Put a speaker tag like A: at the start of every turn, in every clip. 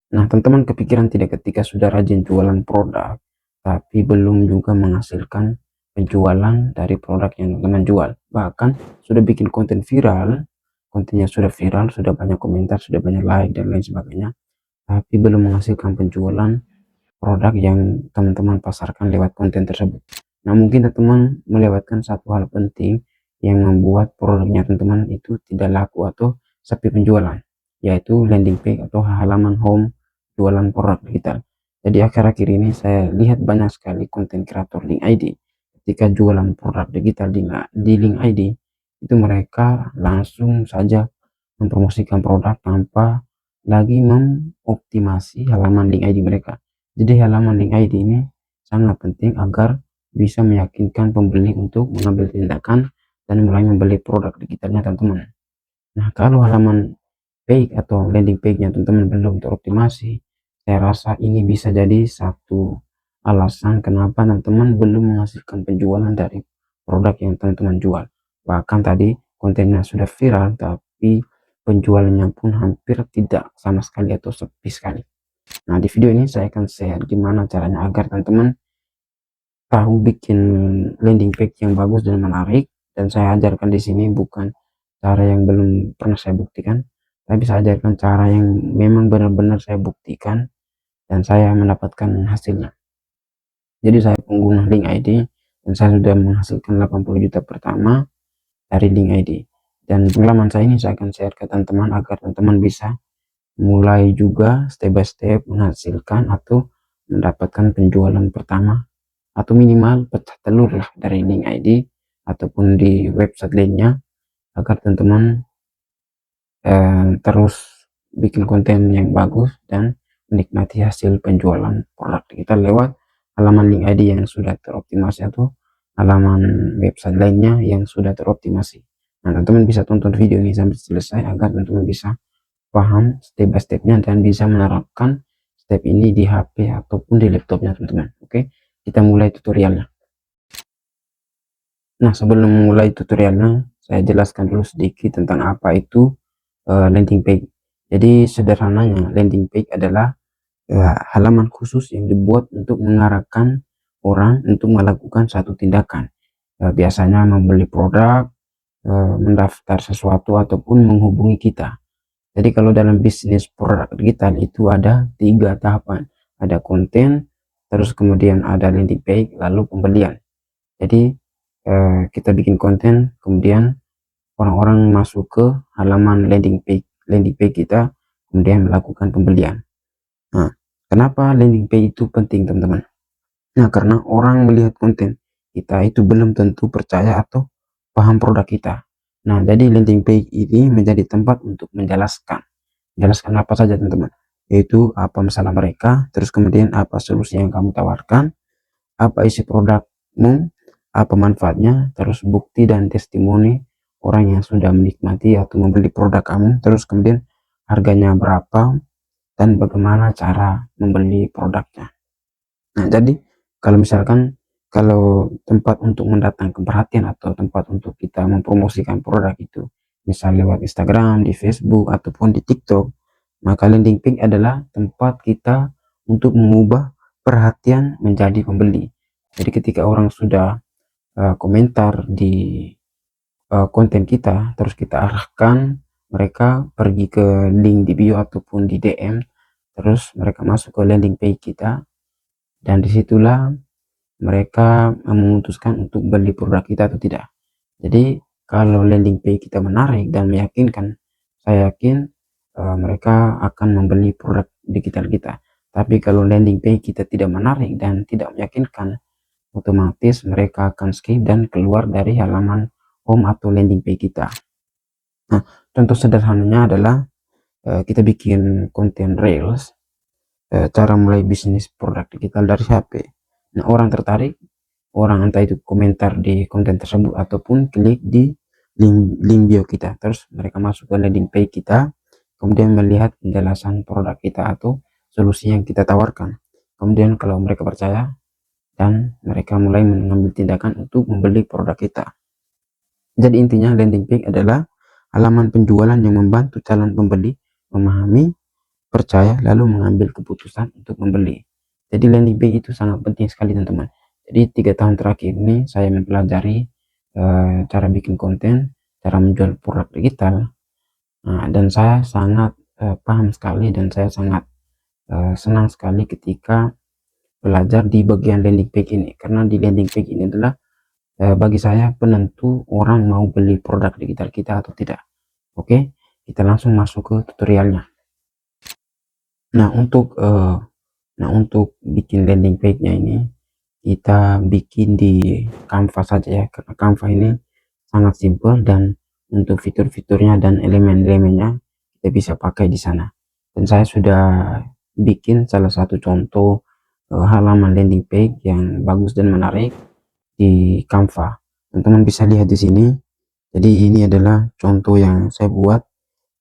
A: Nah, teman-teman kepikiran tidak ketika sudah rajin jualan produk, tapi belum juga menghasilkan penjualan dari produk yang teman-teman jual. Bahkan sudah bikin konten viral, kontennya sudah viral, sudah banyak komentar, sudah banyak like, dan lain sebagainya, tapi belum menghasilkan penjualan produk yang teman-teman pasarkan lewat konten tersebut. Nah, mungkin teman-teman melewatkan satu hal penting yang membuat produknya teman-teman itu tidak laku atau sepi penjualan, yaitu landing page atau halaman home jualan produk digital. Jadi akhir-akhir ini saya lihat banyak sekali konten kreator link ID ketika jualan produk digital di link ID itu mereka langsung saja mempromosikan produk tanpa lagi mengoptimasi halaman link ID mereka. Jadi halaman link ID ini sangat penting agar bisa meyakinkan pembeli untuk mengambil tindakan dan mulai membeli produk digitalnya teman-teman. Nah, kalau halaman page atau landing page-nya teman-teman belum teroptimasi, saya rasa ini bisa jadi satu alasan kenapa teman-teman belum menghasilkan penjualan dari produk yang teman-teman jual. Bahkan tadi kontennya sudah viral, tapi penjualannya pun hampir tidak sama sekali atau sepi sekali. Nah, di video ini saya akan share gimana caranya agar teman-teman tahu bikin landing page yang bagus dan menarik. Dan saya ajarkan di sini bukan cara yang belum pernah saya buktikan, tapi saya ajarkan cara yang memang benar-benar saya buktikan dan saya mendapatkan hasilnya. Jadi saya pengguna link ID dan saya sudah menghasilkan 80 juta pertama dari link ID. Dan pengalaman saya ini saya akan share ke teman-teman agar teman-teman bisa mulai juga step by step menghasilkan atau mendapatkan penjualan pertama atau minimal pecah telur lah dari link ID ataupun di website lainnya agar teman-teman terus bikin konten yang bagus dan menikmati hasil penjualan produk kita lewat halaman link ID yang sudah teroptimasi atau halaman website lainnya yang sudah teroptimasi. Nah, teman-teman bisa tonton video ini sampai selesai agar teman-teman bisa paham step by stepnya dan bisa menerapkan step ini di HP ataupun di laptopnya teman-teman. Oke, kita mulai tutorialnya. Nah, sebelum mulai tutorialnya, saya jelaskan dulu sedikit tentang apa itu landing page. Jadi sederhananya landing page adalah halaman khusus yang dibuat untuk mengarahkan orang untuk melakukan satu tindakan. Biasanya membeli produk, mendaftar sesuatu ataupun menghubungi kita. Jadi kalau dalam bisnis produk digital itu ada 3 tahapan. Ada konten, terus kemudian ada landing page, lalu pembelian. Jadi kita bikin konten, kemudian orang-orang masuk ke halaman landing page kita, kemudian melakukan pembelian. Nah, kenapa landing page itu penting teman-teman? Nah, karena orang melihat konten kita itu belum tentu percaya atau paham produk kita. Nah, jadi landing page ini menjadi tempat untuk menjelaskan. Jelaskan apa saja teman-teman, yaitu apa masalah mereka, terus kemudian apa solusi yang kamu tawarkan, apa isi produkmu, apa manfaatnya, terus bukti dan testimoni orang yang sudah menikmati atau membeli produk kamu, terus kemudian harganya berapa dan bagaimana cara membeli produknya. Nah, jadi kalau misalkan kalau tempat untuk mendatangkan perhatian atau tempat untuk kita mempromosikan produk itu misal lewat Instagram, di Facebook ataupun di TikTok, maka landing page adalah tempat kita untuk mengubah perhatian menjadi pembeli. Jadi ketika orang sudah komentar di konten kita, terus kita arahkan mereka pergi ke link di bio ataupun di DM, terus mereka masuk ke landing page kita, dan disitulah mereka memutuskan untuk beli produk kita atau tidak. Jadi kalau landing page kita menarik dan meyakinkan, saya yakin mereka akan membeli produk digital kita. Tapi kalau landing page kita tidak menarik dan tidak meyakinkan, otomatis mereka akan skip dan keluar dari halaman home atau landing page kita. Nah, contoh sederhananya adalah kita bikin konten reels, cara mulai bisnis produk digital dari HP. Nah, orang tertarik, orang entah itu komentar di konten tersebut ataupun klik di link bio kita, terus mereka masuk ke landing page kita, kemudian melihat penjelasan produk kita atau solusi yang kita tawarkan. Kemudian kalau mereka percaya dan mereka mulai mengambil tindakan untuk membeli produk kita. Jadi intinya landing page adalah halaman penjualan yang membantu calon pembeli memahami percaya lalu mengambil keputusan untuk membeli. Jadi landing page itu sangat penting sekali teman-teman. Jadi 3 tahun terakhir ini saya mempelajari cara bikin konten, cara menjual produk digital. Dan saya sangat paham sekali dan saya sangat senang sekali ketika belajar di bagian landing page ini, karena di landing page ini adalah bagi saya penentu orang mau beli produk digital kita atau tidak. Oke, kita langsung masuk ke tutorialnya. Nah, untuk bikin landing page-nya ini kita bikin di Canva saja ya, karena Canva ini sangat simpel dan untuk fitur-fiturnya dan elemen-elemennya kita bisa pakai di sana. Dan saya sudah bikin salah satu contoh halaman landing page yang bagus dan menarik di Canva. Teman-teman bisa lihat di sini. Jadi ini adalah contoh yang saya buat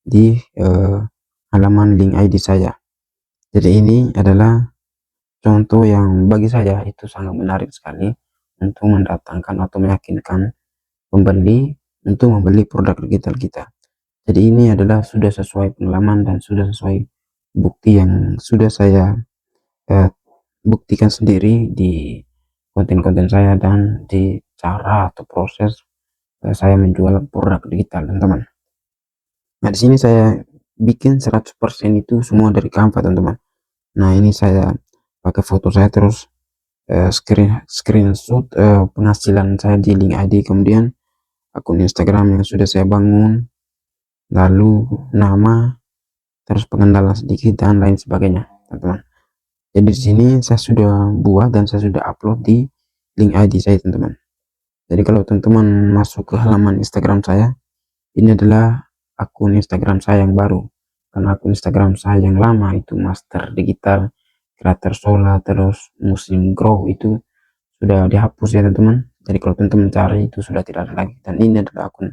A: di halaman link ID saya. Jadi ini adalah contoh yang bagi saya itu sangat menarik sekali untuk mendatangkan atau meyakinkan pembeli untuk membeli produk digital kita. Jadi ini adalah sudah sesuai pengalaman dan sudah sesuai bukti yang sudah saya buktikan sendiri di konten-konten saya dan di cara atau proses saya menjual produk digital teman-teman. Nah di sini saya bikin 100% itu semua dari Canva teman-teman. Nah ini saya pakai foto saya, terus screenshot penghasilan saya di link ID, kemudian akun Instagram yang sudah saya bangun, lalu nama, terus pengendalian sedikit dan lain sebagainya teman-teman. Jadi di sini saya sudah buat dan saya sudah upload di link ID saya teman-teman. Jadi kalau teman-teman masuk ke halaman Instagram saya, ini adalah akun Instagram saya yang baru, karena akun Instagram saya yang lama itu Master Digital Creator Sola terus Musim Grow itu sudah dihapus ya teman-teman. Jadi kalau teman-teman cari itu sudah tidak ada lagi. Dan ini adalah akun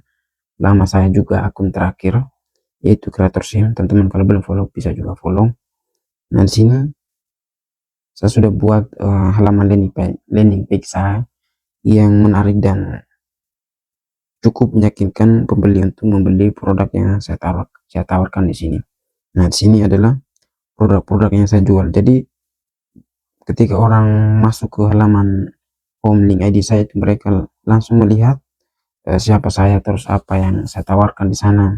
A: lama saya juga, akun terakhir yaitu Creator Sim. Teman-teman kalau belum follow bisa juga follow. Nah di sini saya sudah buat halaman landing page saya yang menarik dan cukup meyakinkan pembeli untuk membeli produk yang saya tawarkan di sini. Nah di sini adalah produk-produk yang saya jual. Jadi ketika orang masuk ke halaman home link ID saya itu mereka langsung melihat siapa saya, terus apa yang saya tawarkan di sana.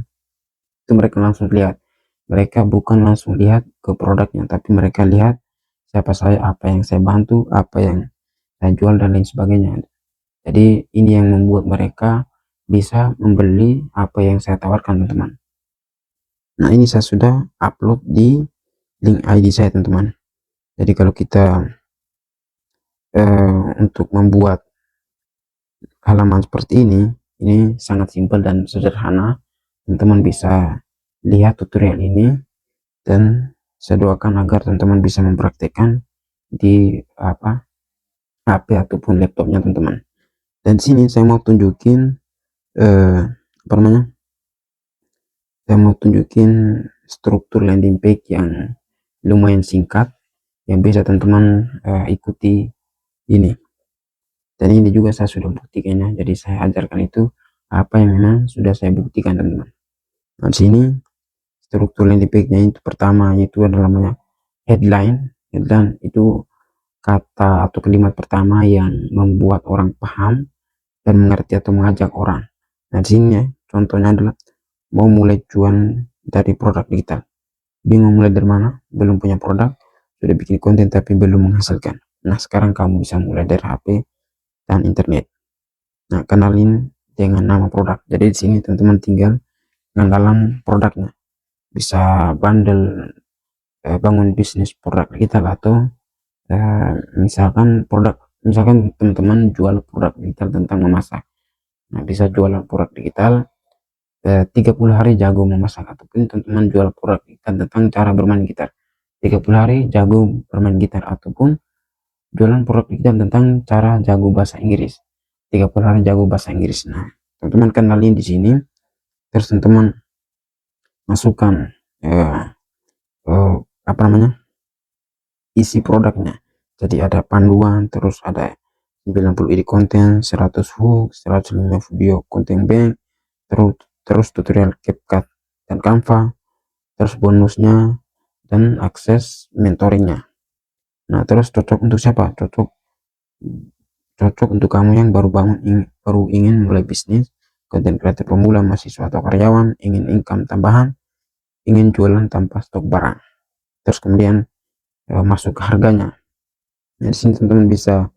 A: Itu mereka langsung lihat. Mereka bukan langsung lihat ke produknya, tapi mereka lihat siapa saya, apa yang saya bantu, apa yang saya jual dan lain sebagainya. Jadi ini yang membuat mereka bisa membeli apa yang saya tawarkan teman-teman. Nah ini saya sudah upload di link ID saya teman-teman. Jadi kalau kita untuk membuat halaman seperti ini sangat simpel dan sederhana. Teman-teman bisa lihat tutorial ini dan saya doakan agar teman-teman bisa mempraktekkan di HP ataupun laptopnya teman-teman. Dan sini saya mau tunjukin saya mau tunjukin struktur landing page yang lumayan singkat yang bisa teman-teman ikuti ini. Dan ini juga saya sudah buktikannya, jadi saya ajarkan itu apa yang memang sudah saya buktikan teman-teman. Nah di sini struktur landing page-nya itu pertama itu adalah namanya headline itu kata atau kalimat pertama yang membuat orang paham dan mengerti atau mengajak orang. Nah di sini ya, contohnya adalah mau mulai cuan dari produk digital, bingung mulai dari mana, belum punya produk, sudah bikin konten tapi belum menghasilkan. Nah sekarang kamu bisa mulai dari HP dan internet. Nah kenalin dengan nama produk. Jadi di sini teman-teman tinggal pengenalan produknya, bisa bundle bangun bisnis produk digital atau misalkan teman-teman jual produk digital tentang memasak. Nah bisa jualan produk digital 30 hari jago memasak, ataupun teman-teman jual produk digital tentang cara bermain gitar 30 hari jago bermain gitar, ataupun jualan produk digital tentang cara jago bahasa Inggris 30 hari jago bahasa Inggris. Nah teman-teman kenalin di sini, terus teman-teman masukkan isi produknya. Jadi ada panduan, terus ada 90 ide konten, 100 hook, 105 video konten bank, terus tutorial CapCut dan Canva, terus bonusnya dan akses mentoringnya. Nah, terus cocok untuk siapa? Cocok untuk kamu yang baru ingin mulai bisnis, content creator pemula, mahasiswa atau karyawan, ingin income tambahan, ingin jualan tanpa stok barang. Terus kemudian masuk ke harganya. Nah, di sini teman-teman bisa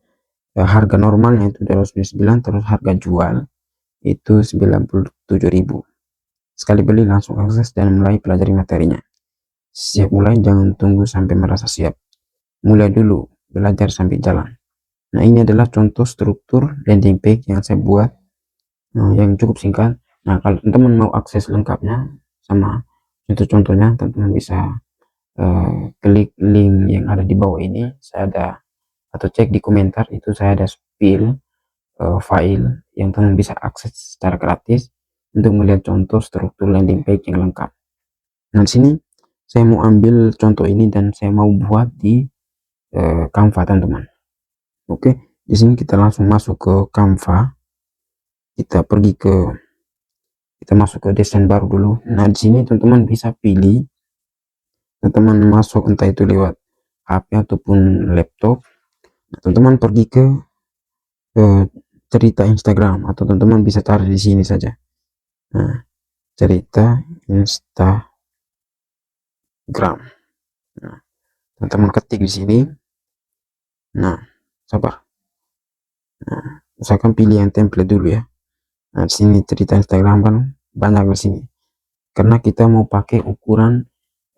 A: harga normalnya itu 299, terus harga jual itu 97.000. Sekali beli langsung akses dan mulai pelajari materinya. Siap mulai, jangan tunggu sampai merasa siap. Mulai dulu, belajar sambil jalan. Nah, ini adalah contoh struktur landing page yang saya buat, yang cukup singkat. Nah, kalau teman-teman mau akses lengkapnya sama contoh-contohnya, teman-teman bisa klik link yang ada di bawah ini. Saya ada, atau cek di komentar, itu saya ada spill file yang teman bisa akses secara gratis untuk melihat contoh struktur landing page yang lengkap. Nah, di sini saya mau ambil contoh ini dan saya mau buat di Canva, teman-teman. Oke, di sini kita langsung masuk ke Canva. Kita masuk ke desain baru dulu. Nah, di sini teman-teman bisa pilih, teman-teman masuk entah itu lewat HP ataupun laptop. Nah, teman-teman pergi ke cerita Instagram, atau teman-teman bisa cari di sini saja. Nah, cerita Instagram. Nah, teman-teman ketik di sini. Nah, sabar. Nah, misalkan pilih yang template dulu ya. Nah, di sini cerita Instagram kan banyak di sini. Karena kita mau pakai ukuran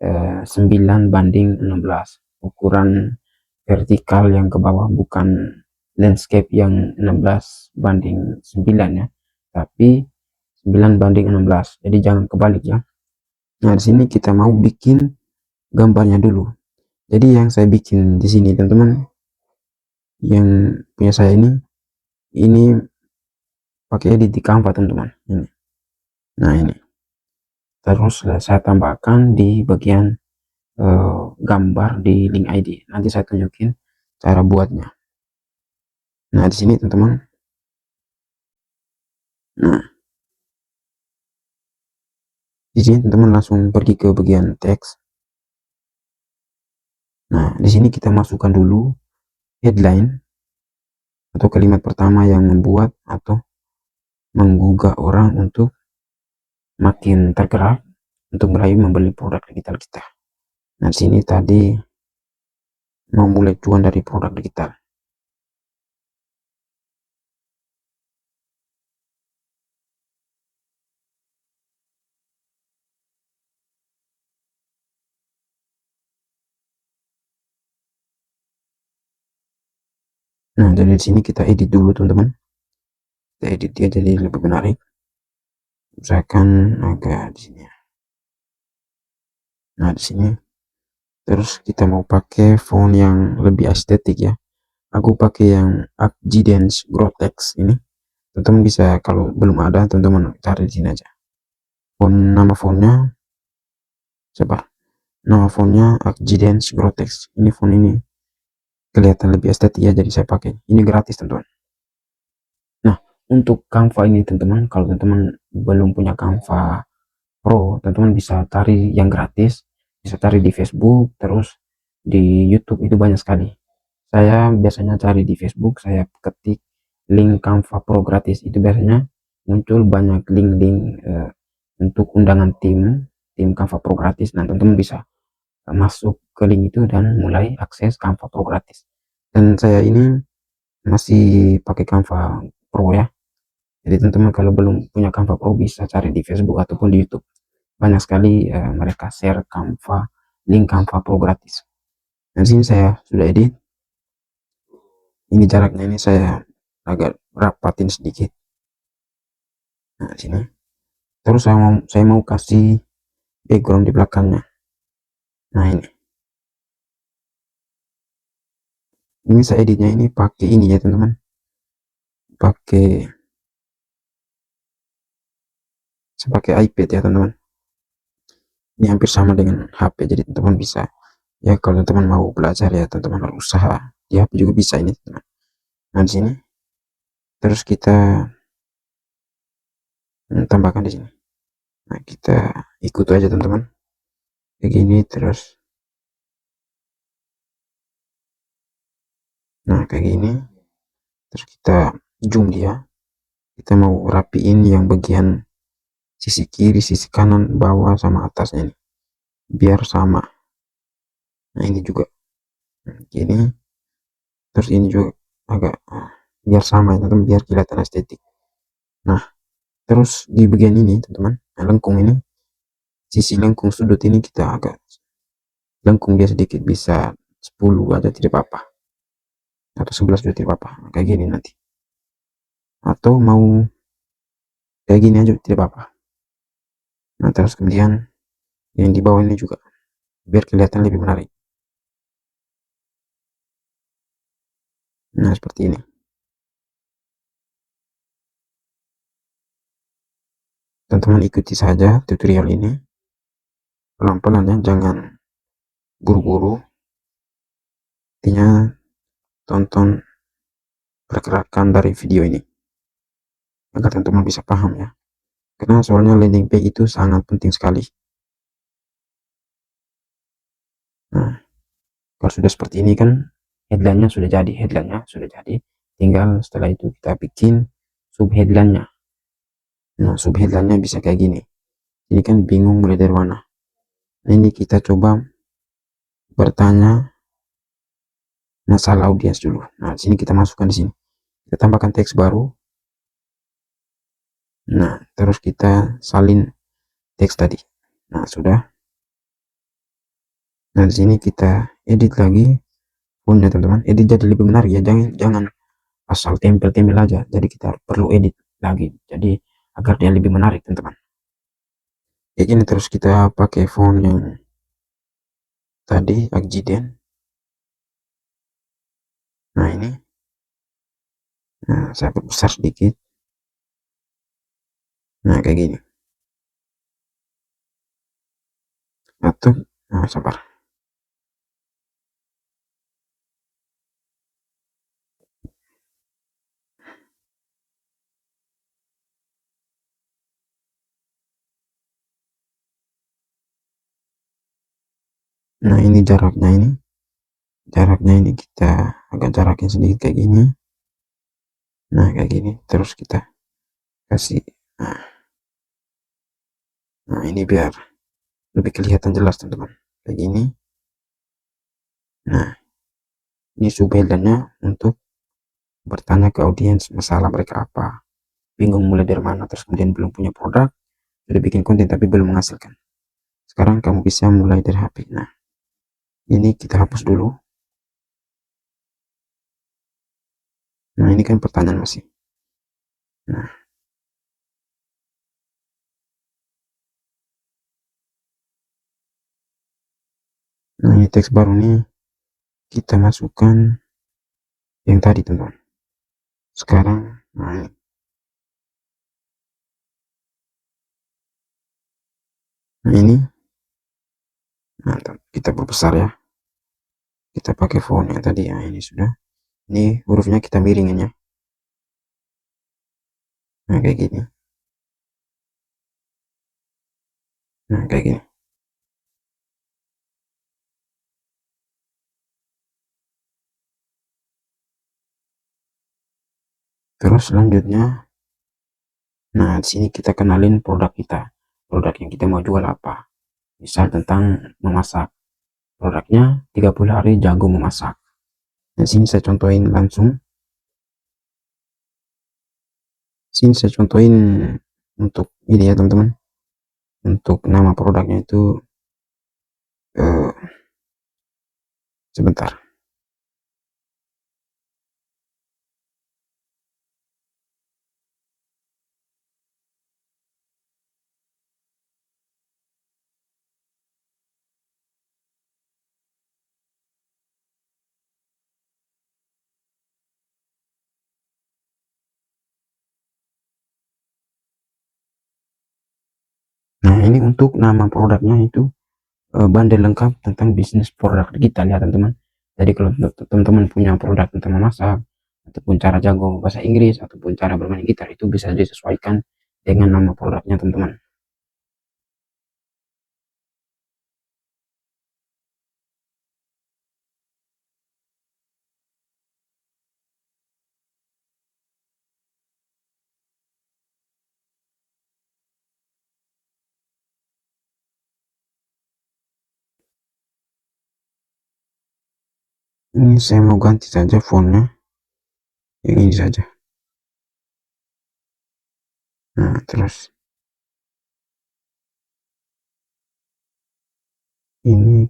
A: 9:16, ukuran vertikal yang ke bawah, bukan landscape yang 16:9 ya, tapi 9:16. Jadi jangan kebalik ya. Nah, di sini kita mau bikin gambarnya dulu. Jadi yang saya bikin di sini, teman-teman, yang punya saya ini pakai edit di Canva, teman-teman. Ini. Nah, ini. Terus saya tambahkan di bagian gambar di link ID. Nanti saya tunjukin cara buatnya. Nah, di sini teman-teman. Nah, di sini teman-teman langsung pergi ke bagian teks. Nah, di sini kita masukkan dulu headline atau kalimat pertama yang membuat atau menggugah orang untuk makin tergerak untuk mulai membeli produk digital kita. Nah, di sini tadi mau mulai cuan dari produk digital. Nah, dari sini kita edit dulu, teman-teman. Kita edit dia jadi lebih menarik. Misalkan agak di sini. Nah, di sini terus kita mau pakai font yang lebih estetik ya. Aku pakai yang Accidents Grotex ini. Teman-teman bisa, kalau belum ada, teman-teman cari di sini aja. Nama fontnya coba. Nama fontnya Accidents Grotex. Ini font ini kelihatan lebih estetik ya, jadi saya pakai. Ini gratis, teman-teman. Nah, untuk Canva ini, teman-teman, kalau teman-teman belum punya Canva Pro, teman-teman bisa cari yang gratis, bisa cari di Facebook, terus di YouTube itu banyak sekali. Saya biasanya cari di Facebook, saya ketik link Canva Pro gratis, itu biasanya muncul banyak link-link untuk undangan tim Canva Pro gratis. Nah, teman-teman bisa masuk ke link itu dan mulai akses Canva Pro gratis. Dan saya ini masih pakai Canva Pro ya. Jadi teman-teman kalau belum punya Canva Pro bisa cari di Facebook ataupun di YouTube. Banyak sekali mereka share link Canva Pro gratis. Dan sini saya sudah edit. Ini jaraknya ini saya agak rapatin sedikit. Nah, sini. Terus saya mau kasih background di belakangnya. Nah, ini. Ini saya editnya ini pakai ini ya, teman-teman. Saya pakai iPad ya, teman-teman. Ini hampir sama dengan HP, jadi teman-teman bisa ya, kalau teman-teman mau belajar ya, teman-teman usaha di HP juga bisa ini, teman-teman. Nah, di sini terus kita tambahkan di sini. Nah, kita ikut aja, teman-teman. Begini terus Nah kayak gini, terus kita zoom dia, kita mau rapiin yang bagian sisi kiri, sisi kanan, bawah sama atasnya ini biar sama. Nah ini juga gini, terus ini juga agak biar sama ya teman, biar kelihatan estetik. Nah terus di bagian ini teman-teman, nah, lengkung ini, sisi lengkung sudut ini kita agak lengkung dia sedikit, bisa 10 aja tidak apa-apa, atau 11 juga tidak apa-apa. Nah, kayak gini nanti, atau mau kayak gini aja tidak apa-apa. Nah terus kemudian yang di bawah ini juga biar kelihatan lebih menarik. Nah seperti ini teman-teman, ikuti saja tutorial ini pelan-pelan ya, jangan buru-buru. Intinya tonton pergerakan dari video ini agar teman-teman bisa paham ya, karena soalnya landing page itu sangat penting sekali. Nah kalau sudah seperti ini kan headline-nya sudah jadi, tinggal setelah itu kita bikin sub headline-nya. Nah sub headline-nya bisa kayak gini, ini kan bingung mulai dari mana. Nah ini kita coba bertanya masalah audiens dulu. Nah di sini kita masukkan, di sini kita tambahkan teks baru. Nah terus kita salin teks tadi. Nah sudah. Nah di sini kita edit lagi fontnya teman-teman, edit jadi lebih menarik ya, jangan asal tempel-tempel aja, jadi kita perlu edit lagi jadi agar dia lebih menarik teman-teman. Kayak gini, terus kita pakai font yang tadi Accident. Nah ini, nah saya perbesar sedikit. Nah kayak gini, atau nah sabar. Nah ini jaraknya ini kita agak jarakin sedikit kayak gini. Nah kayak gini, terus kita kasih nah, nah ini biar lebih kelihatan jelas teman-teman, kayak gini. Nah ini subheadline-nya untuk bertanya ke audiens masalah mereka apa, bingung mulai dari mana, terus kemudian belum punya produk, sudah bikin konten tapi belum menghasilkan, sekarang kamu bisa mulai dari HP. Nah ini kita hapus dulu. Nah ini kan pertanyaan masih. Nah, nah ini teks baru nih kita masukkan yang tadi teman-teman. Sekarang nah ini, nah kita perbesar ya, kita pakai font yang tadi ya, ini sudah. Ini hurufnya kita miringin ya. Nah kayak gini. Nah kayak gini. Terus selanjutnya, nah di sini kita kenalin produk kita, produk yang kita mau jual apa. Misal tentang memasak, produknya 30 hari jago memasak. Nah sini saya contohin langsung. Sini saya contohin untuk ini ya teman-teman, untuk nama produknya itu sebentar. Nah ini untuk nama produknya itu bandel lengkap tentang bisnis produk digital ya teman-teman. Jadi kalau teman-teman punya produk tentang memasak, ataupun cara jago bahasa Inggris, ataupun cara bermain gitar, itu bisa disesuaikan dengan nama produknya teman-teman. Ini saya mau ganti saja fontnya yang ini saja. Nah, terus ini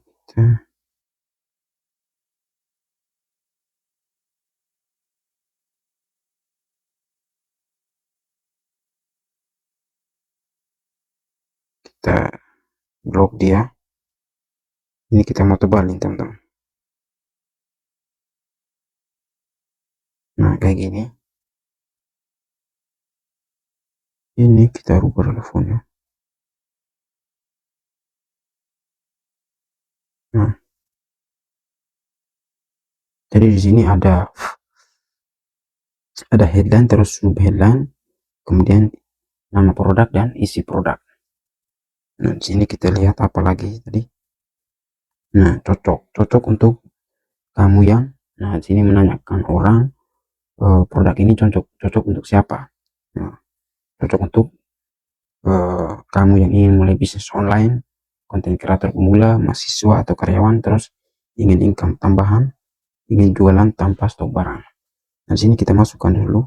A: kita blok dia. Ini kita mau tebalin, teman-teman. Nah, kayak gini. Ini kita rubah dulu fontnya. Nah, jadi di sini ada headline, terus sub headline, kemudian nama produk dan isi produk. Nah, di sini kita lihat apa lagi tadi. Nah, cocok untuk kamu yang, nah di sini menanyakan orang, produk ini cocok cocok untuk siapa. Nah, cocok untuk kamu yang ingin mulai bisnis online, konten kreator pemula, mahasiswa atau karyawan, terus ingin income tambahan, ingin jualan tanpa stok barang. Nah, sini kita masukkan dulu.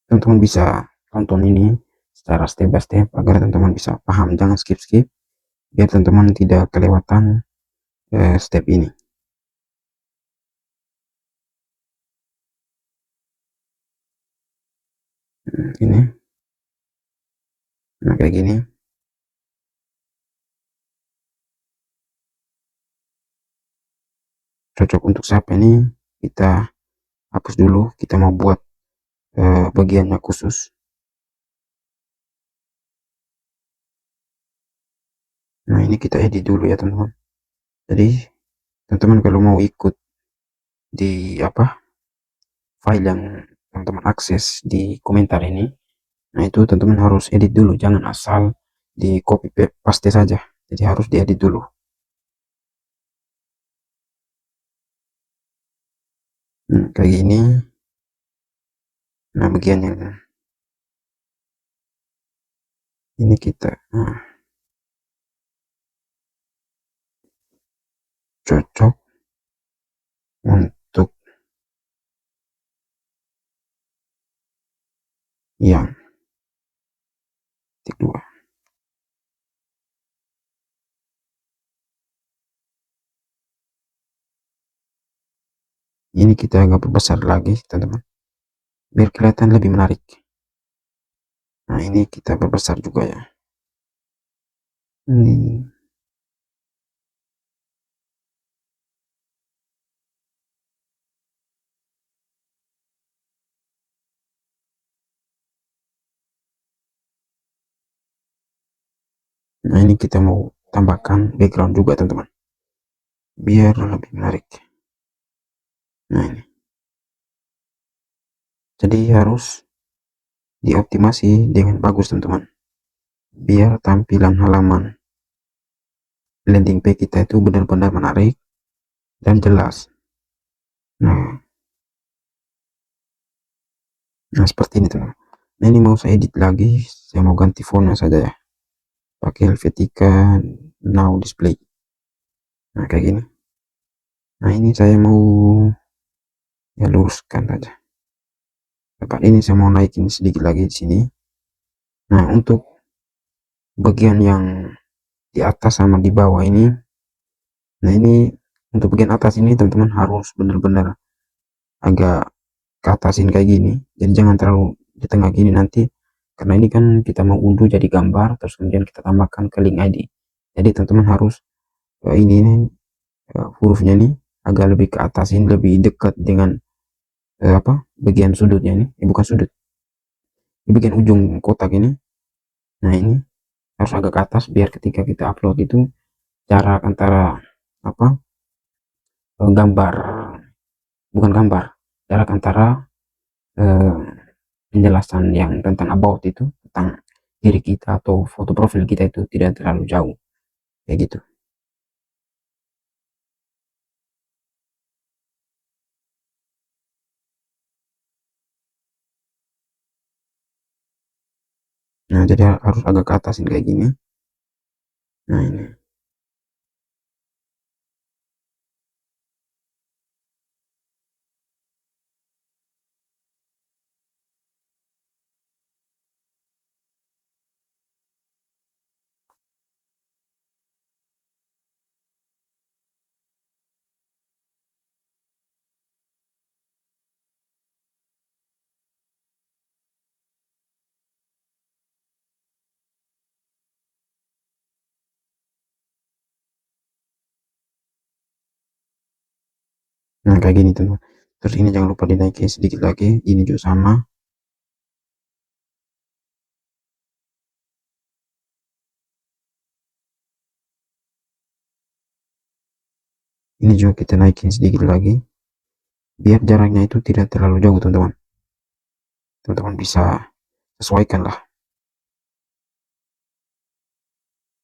A: Teman-teman bisa tonton ini secara step by step agar teman-teman bisa paham, jangan skip-skip biar teman-teman tidak kelewatan step ini. Ini, nah kayak gini. Cocok untuk siapa ini? Kita hapus dulu. Kita mau buat bagiannya khusus. Nah, ini kita edit dulu ya teman-teman. Jadi teman-teman kalau mau ikut di apa file yang teman-teman akses di komentar ini, nah itu teman-teman harus edit dulu, jangan asal di copy paste saja. Jadi harus diedit dulu. Kayak gini. Nah, bagian yang ini kita cocok untuk yang kedua. Ini kita agak perbesar lagi teman-teman biar kelihatan lebih menarik. Nah, ini kita perbesar juga ya. Ini. Nah, ini kita mau tambahkan background juga teman-teman biar lebih menarik. Nah, ini jadi harus dioptimasi dengan bagus teman-teman biar tampilan halaman landing page kita itu benar-benar menarik dan jelas. Nah, seperti ini teman. Nah, ini mau saya edit lagi, saya mau ganti fontnya saja ya, pakai Helvetica Now Display. Nah, kayak gini. Nah, ini saya mau ya luruskan saja. Tempat ini saya mau naikin sedikit lagi di sini. Nah, untuk bagian yang di atas sama di bawah ini, nah ini untuk bagian atas ini teman-teman harus benar-benar agak ke atasin kayak gini. Jadi jangan terlalu di tengah gini nanti, karena ini kan kita mau unduh jadi gambar, terus kemudian kita tambahkan ke link ID. Jadi teman-teman harus ini hurufnya ini agak lebih ke atasin, lebih dekat dengan bagian sudutnya ini, bukan sudut, di bagian ujung kotak ini. Nah, ini harus agak ke atas biar ketika kita upload itu jarak antara apa gambar, bukan gambar, jarak antara eh, penjelasan yang tentang about itu, tentang diri kita atau foto profil kita itu tidak terlalu jauh kayak gitu. Nah, jadi harus agak ke atasin kayak gini. Nah, ini Nah kayak gini teman. Terus ini jangan lupa dinaikin sedikit lagi, ini juga sama. Ini juga kita naikin sedikit lagi, biar jaraknya itu tidak terlalu jauh teman-teman. Teman-teman bisa sesuaikan lah.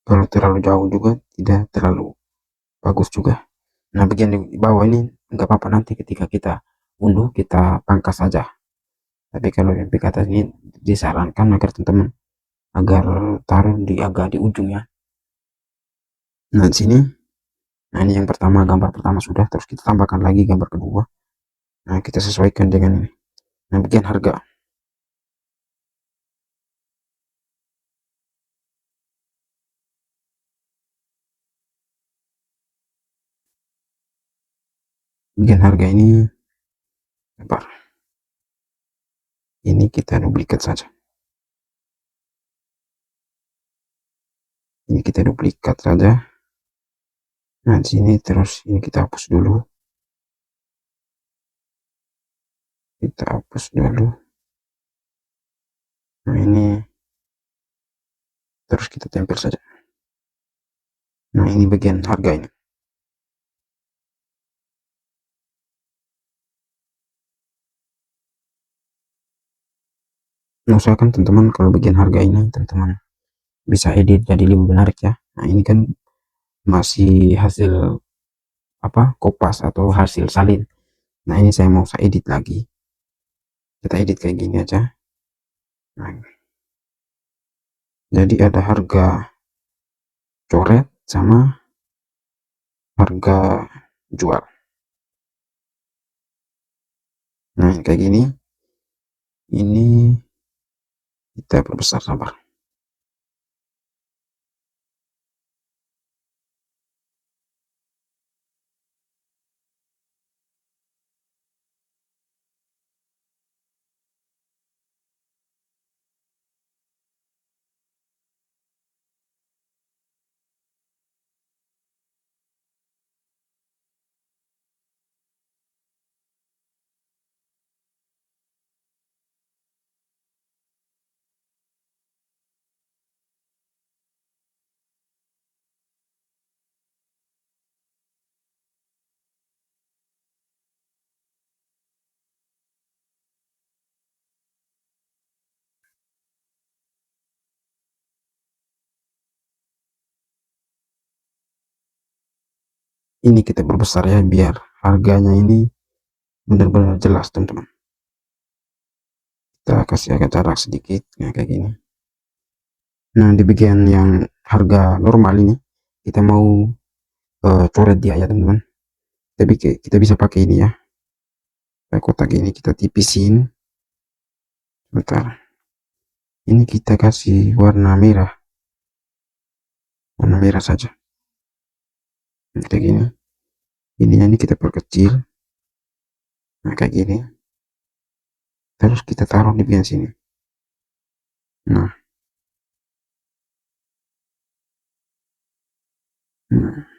A: Kalau terlalu jauh juga tidak terlalu bagus juga. Nah bagian di bawah ini nggak apa-apa, nanti ketika kita unduh kita pangkas saja. Tapi kalau yang pick atas ini disarankan agar teman-teman agar taruh di agak di ujung ya. Nah di sini, nah ini yang pertama, gambar pertama sudah, terus kita tambahkan lagi gambar kedua. Nah kita sesuaikan dengan ini. Nah bagian harga, bagian harga ini, bentar, ini kita duplikat saja. Ini kita duplikat saja. Nah di sini terus ini kita hapus dulu, kita hapus dulu. Nah ini terus kita tempel saja. Nah ini bagian harga ini. Nah usahakan teman-teman kalau bagian harga ini teman-teman bisa edit jadi lebih menarik ya. Nah ini kan masih hasil apa, kopas atau hasil salin. Nah ini saya mau saya edit lagi, kita edit kayak gini aja. Nah, jadi ada harga coret sama harga jual. Nah kayak gini, ini kita perbesar, sabar. Ini kita perbesar ya biar harganya ini benar-benar jelas teman-teman. Kita kasih agak jarak sedikit ya kayak gini. Nah di bagian yang harga normal ini kita mau coret dia ya teman-teman. Tapi kita bisa pakai ini ya, kayak kotak ini kita tipisin. Bentar, ini kita kasih warna merah saja. Nah, kayak gini, ini kita perkecil. Nah kayak gini, terus kita taruh di bagian sini. Nah, nah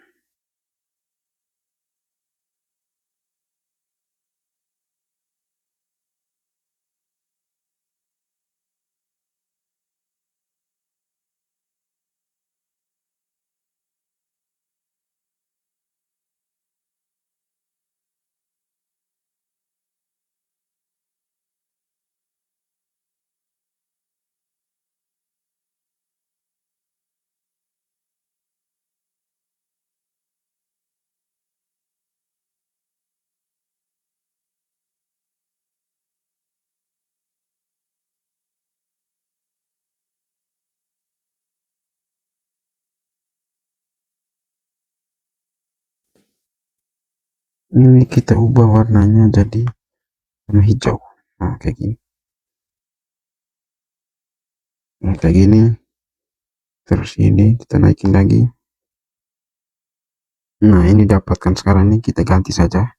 A: ini kita ubah warnanya jadi warna hijau. Nah kayak gini. Nah kayak gini, terus ini kita naikin lagi. Nah ini dapatkan sekarang, ini kita ganti saja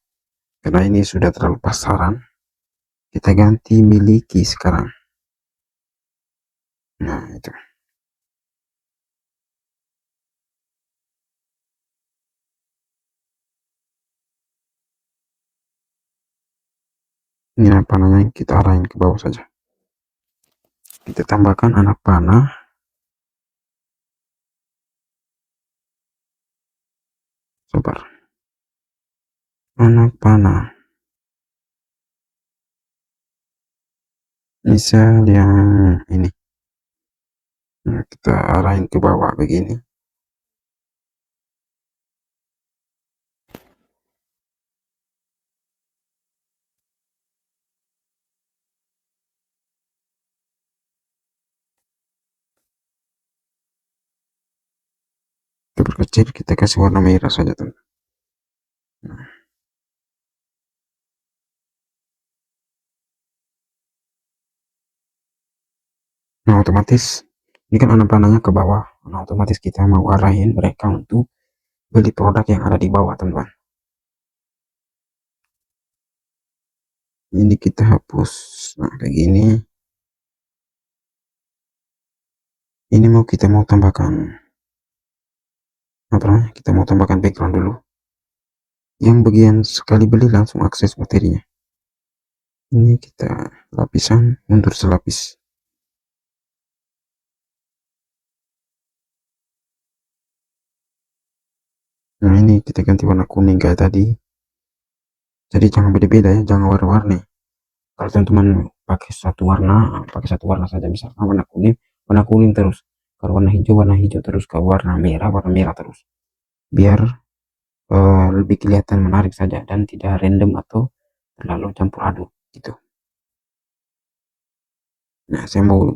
A: karena ini sudah terlalu pasaran. Kita ganti miliki sekarang. Nah itu. Ini anak panahnya kita arahin ke bawah saja. Kita tambahkan anak panah. Sabar. Anak panah. Misal yang ini. Nah, kita arahin ke bawah begini. Kita perkecil, kita kasih warna merah saja, teman. Nah, otomatis ini kan anak panahnya ke bawah. Nah, otomatis kita mau arahin mereka untuk beli produk yang ada di bawah, teman-teman. Ini kita hapus. Nah, kayak gini. Ini kita mau tambahkan apa namanya? Kita mau tambahkan background dulu. Yang bagian sekali beli langsung akses materinya. Ini kita lapisan mundur selapis. Nah, ini kita ganti warna kuning kayak tadi. Jadi jangan beda-beda ya, jangan warna-warni. Kalau teman-teman pakai satu warna saja, misalkan warna kuning terus. Kalau warna hijau terus. Kalau warna merah terus. Biar lebih kelihatan menarik saja dan tidak random atau terlalu campur aduk gitu. Nah, saya mau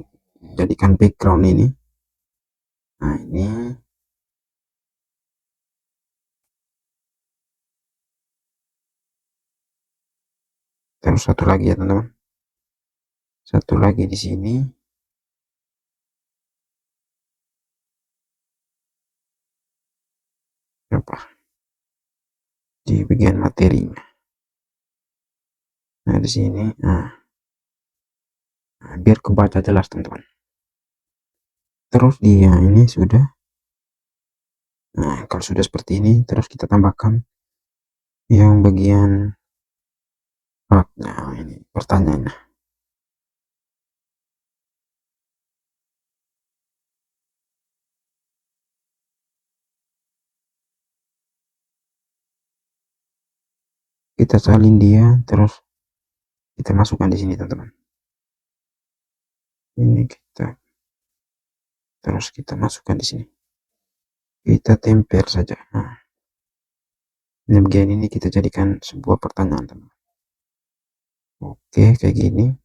A: jadikan background ini. Nah, ini terus satu lagi ya, teman-teman. Satu lagi di sini. Apa? Di bagian materinya. Nah, di sini. Nah, biar kebaca jelas, teman-teman. Terus dia ini sudah. Nah, kalau sudah seperti ini, terus kita tambahkan yang bagian nah ini pertanyaannya. Kita salin dia, terus kita masukkan di sini, teman-teman. Ini terus kita masukkan di sini. Kita tempel saja. Nah, ini bagian ini kita jadikan sebuah pertanyaan, teman-teman. Oke, kayak gini.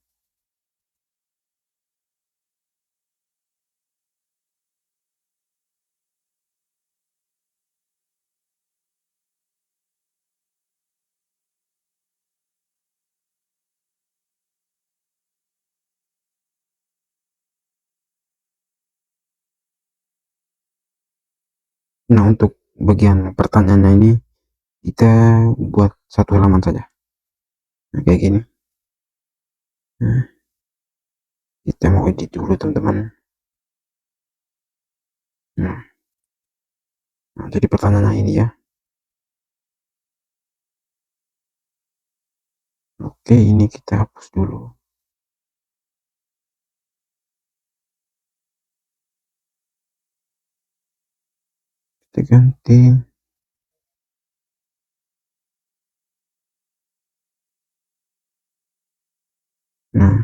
A: Nah, untuk bagian pertanyaannya ini kita buat satu halaman saja. Nah, kayak gini. Nah, kita mau edit dulu, teman-teman. Nah, jadi pertanyaannya ini ya. Oke, ini kita hapus dulu. Kita ganti. Nah,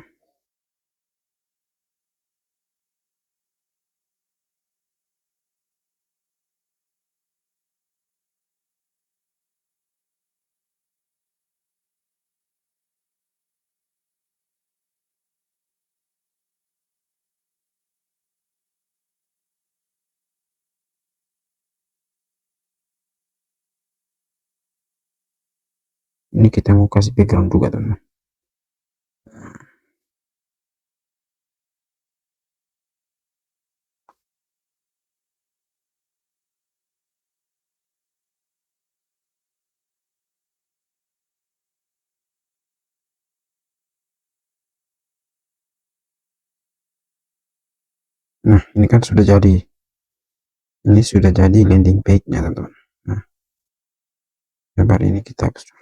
A: ini kita mau kasih background juga, teman-teman. Nah, ini kan sudah jadi. Ini sudah jadi landing page-nya, teman-teman. Nah, sabar, ini kita hapus dulu.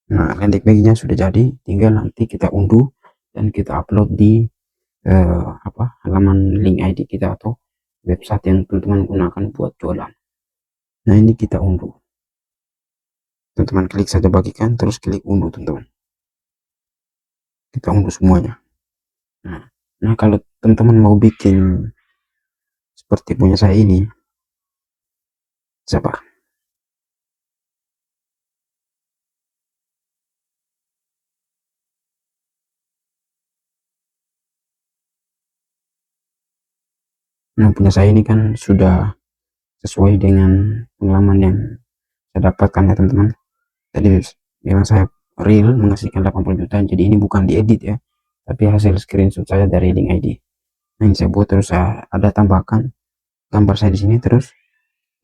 A: Nah, landing page-nya sudah jadi, tinggal nanti kita unduh dan kita upload di halaman link ID kita atau website yang teman-teman gunakan buat jualan. Nah, ini kita unduh. Teman-teman klik saja bagikan, terus klik unduh, teman-teman. Kita unduh semuanya. Nah, kalau teman-teman mau bikin seperti punya saya ini, siapa? Nah, punya saya ini kan sudah sesuai dengan pengalaman yang saya dapatkan ya teman-teman. Jadi memang saya real menghasilkan 80 juta, jadi ini bukan diedit ya, tapi hasil screenshot saya dari link ID. Nah, ini saya buat, terus saya ada tambahkan gambar saya di sini, terus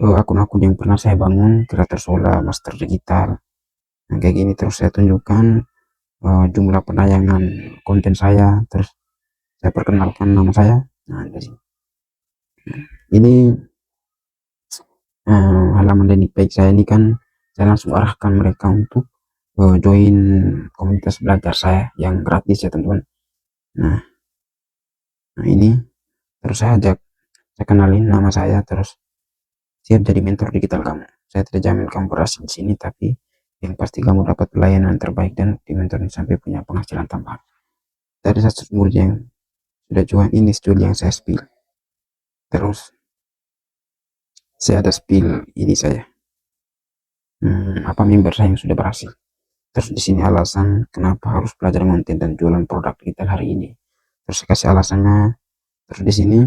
A: akun-akun yang pernah saya bangun, kreator Sola, master digital, nah, kayak gini. Terus saya tunjukkan jumlah penayangan konten saya, terus saya perkenalkan nama saya. Nah, dari sini. Ini halaman landing page saya ini kan saya langsung arahkan mereka untuk join komunitas belajar saya yang gratis ya teman-teman. Nah, ini terus saya ajak, saya kenalin nama saya, terus siap jadi mentor digital kamu. Saya tidak jamin kamu berhasil di sini, tapi yang pasti kamu dapat pelayanan terbaik dan dimentorin sampai punya penghasilan tambahan. Dari 100 murid yang sudah join, ini studi yang saya spill. Terus saya ada spill ini saya member saya yang sudah berhasil. Terus di sini alasan kenapa harus belajar konten dan jualan produk digital hari ini. Terus saya kasih alasannya. Terus di sini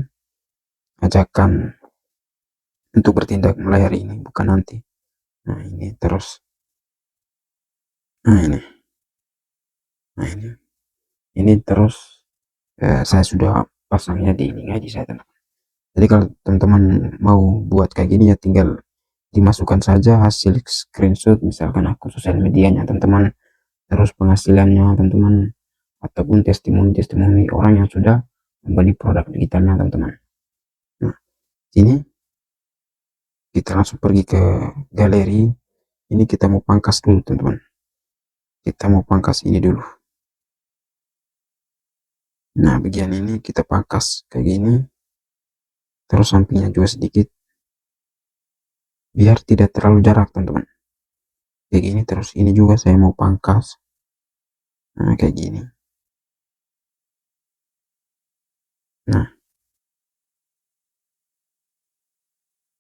A: ajakan untuk bertindak mulai hari ini, bukan nanti. Nah, ini terus. Nah, ini. Nah, ini terus saya sudah pasangnya di link ID saya, teman. Jadi kalau teman-teman mau buat kayak gini ya tinggal dimasukkan saja hasil screenshot, misalkan akun sosial medianya teman-teman, terus penghasilannya teman-teman, ataupun testimoni orang yang sudah membeli produk digitalnya teman-teman. Nah, sini kita langsung pergi ke galeri. Ini kita mau pangkas dulu teman-teman. Kita mau pangkas ini dulu. Nah, bagian ini kita pangkas kayak gini. Terus sampingnya juga sedikit, biar tidak terlalu jarak teman-teman. Kayak gini. Terus ini juga saya mau pangkas. Nah, kayak gini. Nah,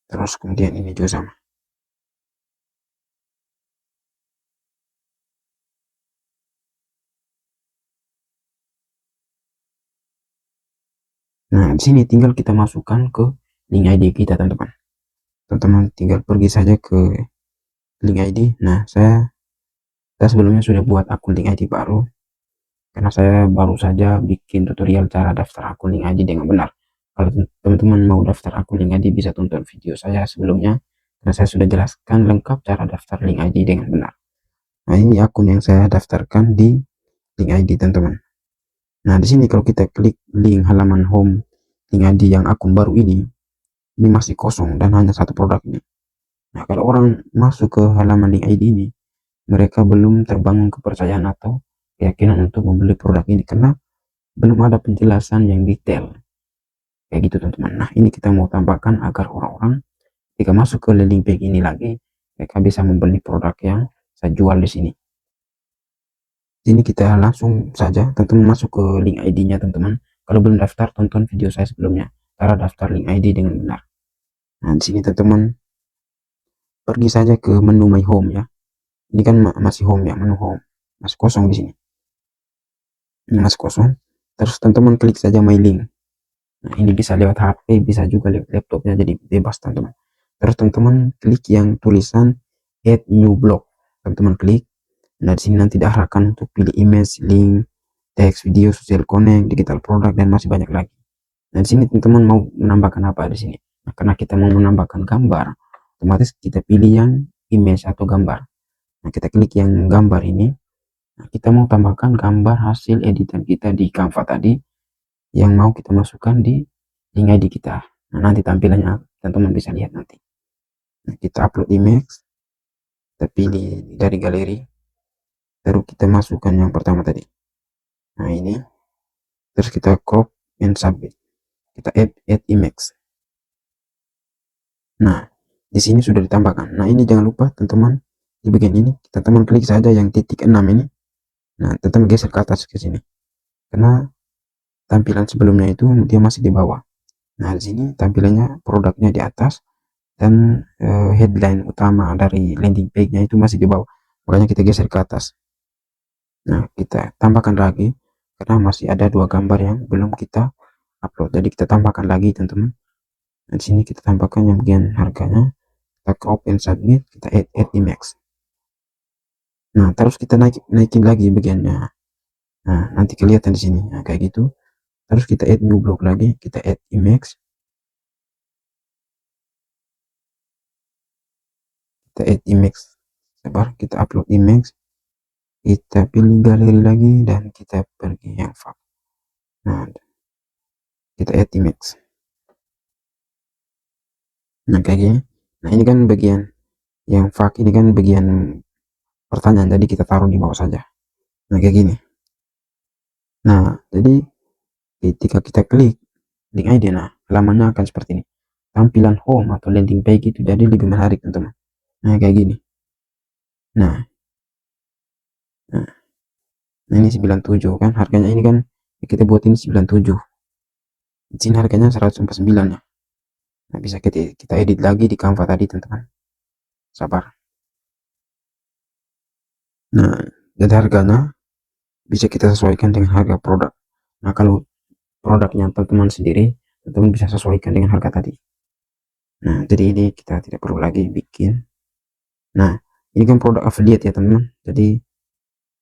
A: terus kemudian ini juga sama. Nah, di sini tinggal kita masukkan ke link ID kita teman-teman. Teman-teman tinggal pergi saja ke link ID. Nah, saya sebelumnya sudah buat akun link ID baru, karena saya baru saja bikin tutorial cara daftar akun link ID dengan benar. Kalau teman-teman mau daftar akun link ID bisa tonton video saya sebelumnya, karena saya sudah jelaskan lengkap cara daftar link ID dengan benar. Nah, ini akun yang saya daftarkan di link ID teman-teman. Nah, di sini kalau kita klik link halaman home link ID yang akun baru ini masih kosong dan hanya satu produk ini. Nah, kalau orang masuk ke halaman link ID ini, mereka belum terbangun kepercayaan atau keyakinan untuk membeli produk ini, karena belum ada penjelasan yang detail. Kayak gitu teman-teman. Nah, ini kita mau tambahkan agar orang-orang ketika masuk ke landing page ini lagi, mereka bisa membeli produk yang saya jual di sini. Ini kita langsung saja teman-teman masuk ke link ID-nya teman-teman. Kalau belum daftar, tonton video saya sebelumnya, cara daftar link ID dengan benar. Nah, di sini teman-teman pergi saja ke menu my home ya. Ini kan masih home ya, menu home. Masih kosong di sini. Ini masih kosong. Terus teman-teman klik saja my link. Nah, ini bisa lewat HP, bisa juga lewat laptopnya, jadi bebas teman-teman. Terus teman-teman klik yang tulisan add new blog. Teman-teman klik. Nah, di sini nanti diarahkan untuk pilih image, link, teks, video, social connect, digital product, dan masih banyak lagi. Nah, di sini teman-teman mau menambahkan apa di sini? Nah, karena kita mau menambahkan gambar, otomatis kita pilih yang image atau gambar. Nah, kita klik yang gambar ini. Nah, kita mau tambahkan gambar hasil editan kita di Canva tadi yang mau kita masukkan di link ID kita. Nah, nanti tampilannya teman-teman bisa lihat nanti. Nah, kita upload image, kita pilih dari galeri. Baru kita masukkan yang pertama tadi. Nah ini, terus kita crop and submit. Kita add image. Nah, di sini sudah ditambahkan. Nah, ini jangan lupa teman-teman, di bagian ini teman-teman klik saja yang titik 6 ini. Nah, teman-teman geser ke atas ke sini. Karena tampilan sebelumnya itu dia masih di bawah. Nah, di sini tampilannya produknya di atas dan headline utama dari landing page-nya itu masih di bawah. Makanya kita geser ke atas. Nah, kita tambahkan lagi karena masih ada dua gambar yang belum kita upload. Jadi kita tambahkan lagi, teman-teman. Nah, di sini kita tambahkan yang bagian harganya. Kita crop and submit, kita add image. Nah, terus kita naikin lagi bagiannya. Nah, nanti kelihatan di sini. Nah, kayak gitu. Terus kita add new block lagi, kita add image. Kita add image. Sabar, kita upload image. Kita pilih galeri lagi dan kita pergi yang file. Nah, kita add image. Nah, kayak gini. Nah, ini kan bagian yang file ini kan bagian pertanyaan, jadi kita taruh di bawah saja. Nah, kayak gini. Nah, jadi ketika kita klik link ID, nah halamannya akan seperti ini. Tampilan home atau landing page itu jadi lebih menarik, teman-teman. Nah, kayak gini. Nah, nah ini 97 kan harganya, ini kan kita buat ini 97. Di sini harganya 149 ya. Nah, bisa kita edit lagi di Canva tadi, teman-teman. Sabar. Nah, jadi harganya bisa kita sesuaikan dengan harga produk. Nah, kalau produknya teman-teman sendiri, teman-teman bisa sesuaikan dengan harga tadi. Nah, jadi ini kita tidak perlu lagi bikin. Nah, ini kan produk affiliate ya, teman-teman. Jadi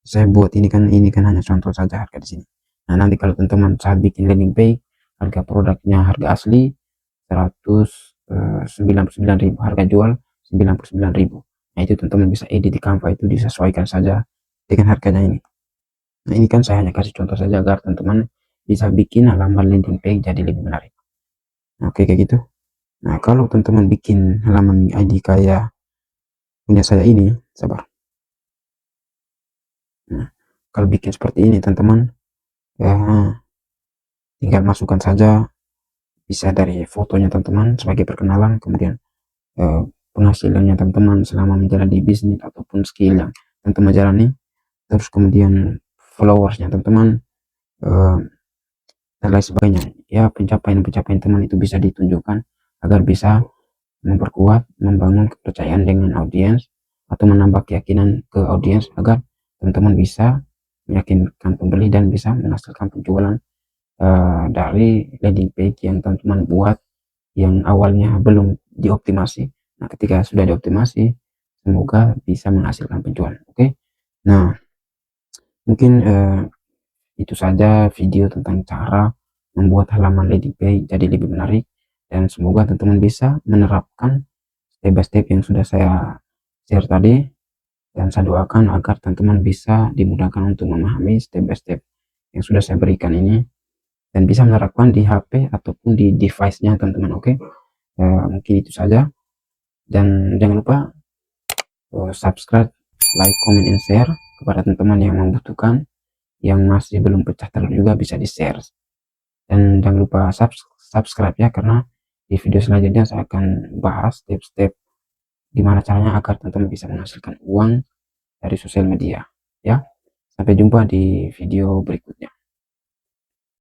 A: saya buat ini kan hanya contoh saja harga di sini. Nah, nanti kalau teman-teman saat bikin landing page, harga produknya harga asli 199.000, harga jual 99.000. Nah, itu teman-teman bisa edit di Canva, itu disesuaikan saja dengan harganya ini. Nah, ini kan saya hanya kasih contoh saja agar teman-teman bisa bikin halaman landing page jadi lebih menarik. Oke, kayak gitu. Nah, kalau teman-teman bikin halaman ID kayak punya saya ini, sabar. Nah, kalau bikin seperti ini, teman-teman, ya tinggal masukkan saja, bisa dari fotonya teman-teman sebagai perkenalan, kemudian penghasilannya teman-teman selama menjalani bisnis ataupun skill yang teman-teman jalani, terus kemudian followersnya teman-teman, dan lain sebagainya. Ya, pencapaian teman itu bisa ditunjukkan agar bisa memperkuat, membangun kepercayaan dengan audiens atau menambah keyakinan ke audiens agar teman-teman bisa meyakinkan pembeli dan bisa menghasilkan penjualan dari landing page yang teman-teman buat yang awalnya belum dioptimasi. Nah, ketika sudah dioptimasi, semoga bisa menghasilkan penjualan. Oke. Nah, mungkin itu saja video tentang cara membuat halaman landing page jadi lebih menarik, dan semoga teman-teman bisa menerapkan step by step yang sudah saya share tadi, dan saya doakan agar teman-teman bisa dimudahkan untuk memahami step by step yang sudah saya berikan ini dan bisa menerapkan di HP ataupun di device-nya teman-teman. Oke. Mungkin itu saja, dan jangan lupa subscribe, like, comment, and share kepada teman-teman yang membutuhkan, yang masih belum pecah telur juga bisa di share, dan jangan lupa subscribe ya, karena di video selanjutnya saya akan bahas step-step gimana caranya agar teman-teman bisa menghasilkan uang dari sosial media ya. Sampai jumpa di video berikutnya.